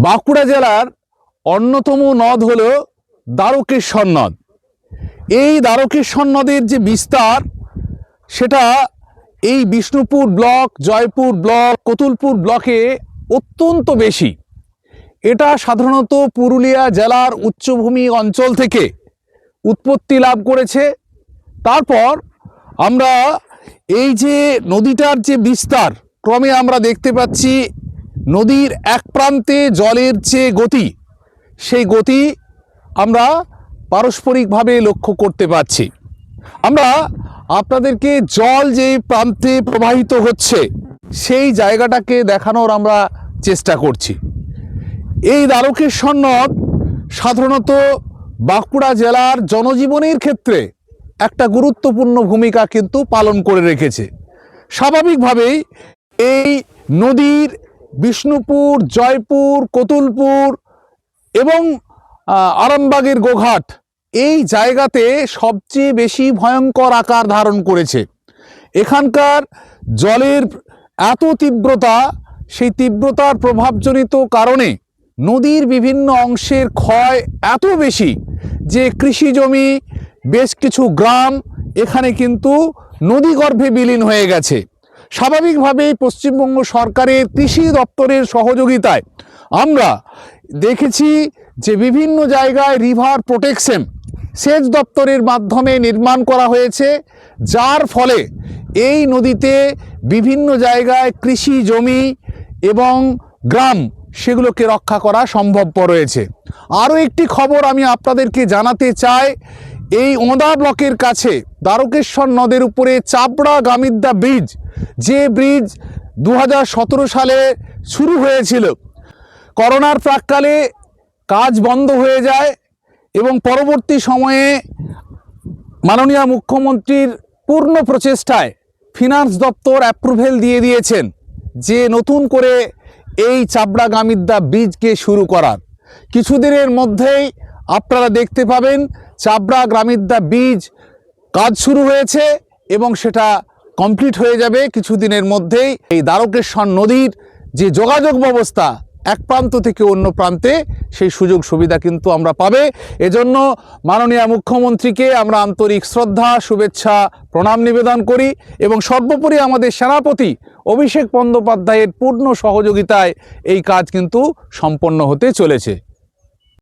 বাঁকুড়া জেলার অন্যতম নদ হলো দ্বারকেশ্বর নদ। এই দ্বারকেশ্বর নদের যে বিস্তার সেটা এই বিষ্ণুপুর ব্লক, জয়পুর ব্লক, কতুলপুর ব্লকে অত্যন্ত বেশি। এটা সাধারণত পুরুলিয়া জেলার উচ্চভূমি অঞ্চল থেকে উৎপত্তি লাভ করেছে। তারপর আমরা এই যে নদীটার যে বিস্তার ক্রমে আমরা দেখতে পাচ্ছি, নদীর এক প্রান্তে জলের যে গতি, সেই গতি আমরা পারস্পরিকভাবে লক্ষ্য করতে পারছি। আমরা আপনাদেরকে জল যে প্রান্তে প্রবাহিত হচ্ছে সেই জায়গাটাকে দেখানোর আমরা চেষ্টা করছি। এই দ্বারকেশ্বর নদ সাধারণত বাঁকুড়া জেলার জনজীবনের ক্ষেত্রে একটা গুরুত্বপূর্ণ ভূমিকা কিন্তু পালন করে রেখেছে। স্বাভাবিকভাবেই এই নদীর বিষ্ণুপুর, জয়পুর, কতুলপুর এবং আরামবাগের গোঘাট এই জায়গাতে সবচেয়ে বেশি ভয়ঙ্কর আকার ধারণ করেছে। এখানকার জলের এত তীব্রতা, সেই তীব্রতার প্রভাবজনিত কারণে নদীর বিভিন্ন অংশের ক্ষয় এত বেশি যে কৃষি জমি, বেশ কিছু গ্রাম এখানে কিন্তু নদীগর্ভে বিলীন হয়ে গেছে। স্বাভাবিকভাবেই পশ্চিমবঙ্গ সরকারের কৃষি দপ্তরের সহযোগিতায় আমরা দেখেছি যে বিভিন্ন জায়গায় রিভার প্রোটেকশন সেচ দপ্তরের মাধ্যমে নির্মাণ করা হয়েছে, যার ফলে এই নদীতে বিভিন্ন জায়গায় কৃষি জমি এবং গ্রাম সেগুলোকে রক্ষা করা সম্ভবপর রয়েছে। আরও একটি খবর আমি আপনাদেরকে জানাতে চাই, এই ওঁদা ব্লকের কাছে দ্বারকেশ্বর নদের উপরে চাপড়া গামিদ্দা ব্রিজ, যে ব্রিজ 2017 সালে শুরু হয়েছিল, করোনার প্রাক্কালে কাজ বন্ধ হয়ে যায় এবং পরবর্তী সময়ে মাননীয় মুখ্যমন্ত্রীর পূর্ণ প্রচেষ্টায় ফিনান্স দপ্তর অ্যাপ্রুভেল দিয়ে দিয়েছেন যে নতুন করে এই চাপড়া গামিদ্দা ব্রিজকে শুরু করার। কিছুদিনের মধ্যেই আপনারা দেখতে পাবেন চাপড়া গামিদ্দা ব্রিজ কাজ শুরু হয়েছে এবং সেটা কমপ্লিট হয়ে যাবে কিছুদিনের মধ্যেই। এই দ্বারকেশ্বর নদীর যে যোগাযোগ ব্যবস্থা এক প্রান্ত থেকে অন্য প্রান্তে, সেই সুযোগ সুবিধা কিন্তু আমরা পাবে। এজন্য মাননীয় মুখ্যমন্ত্রীকে আমরা আন্তরিক শ্রদ্ধা, শুভেচ্ছা, প্রণাম নিবেদন করি এবং সর্বোপরি আমাদের সেনাপতি অভিষেক বন্দ্যোপাধ্যায়ের পূর্ণ সহযোগিতায় এই কাজ কিন্তু সম্পন্ন হতে চলেছে।